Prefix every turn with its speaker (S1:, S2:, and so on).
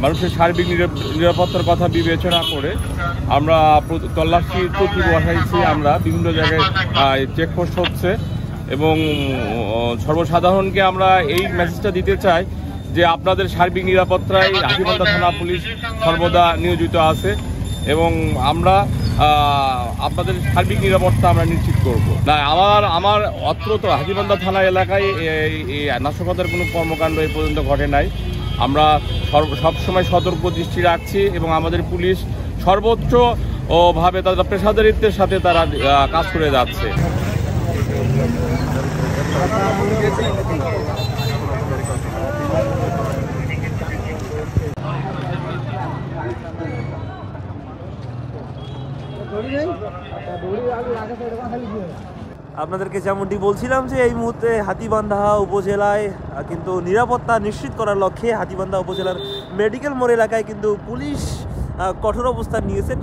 S1: মানুষের সার্বিক নিরাপত্তার কথা বিবেচনা করে আমরা তল্লাশি চৌকি বসাইছি। আমরা বিভিন্ন জায়গায় চেকপোস্ট হচ্ছে এবং সর্বসাধারণকে আমরা এই মেসেজটা দিতে চাই যে আপনাদের সার্বিক নিরাপত্তায় হাতীবান্ধা থানা পুলিশ সর্বদা নিয়োজিত আছে এবং আমরা আপনাদের সার্বিক নিরাপত্তা আমরা নিশ্চিত করব। না, আমার অত্র তো হাতীবান্ধা থানা এলাকায় এই নাশকতার কোনো কর্মকাণ্ড এই পর্যন্ত ঘটে নাই। আমরা সবসময় সতর্ক দৃষ্টি রাখছি এবং আমাদের পুলিশ সর্বোচ্চ ভাবে তাদের পেশাদারিত্বের সাথে তারা কাজ করে যাচ্ছে।
S2: আপনাদেরকে যেমনটি বলছিলাম যে এই মুহূর্তে হাতীবান্ধা উপজেলায় কিন্তু নিরাপত্তা নিশ্চিত করার লক্ষ্যে হাতীবান্ধা উপজেলার মেডিকেল মোড় এলাকায় কিন্তু পুলিশ কঠোর অবস্থান নিয়েছেন।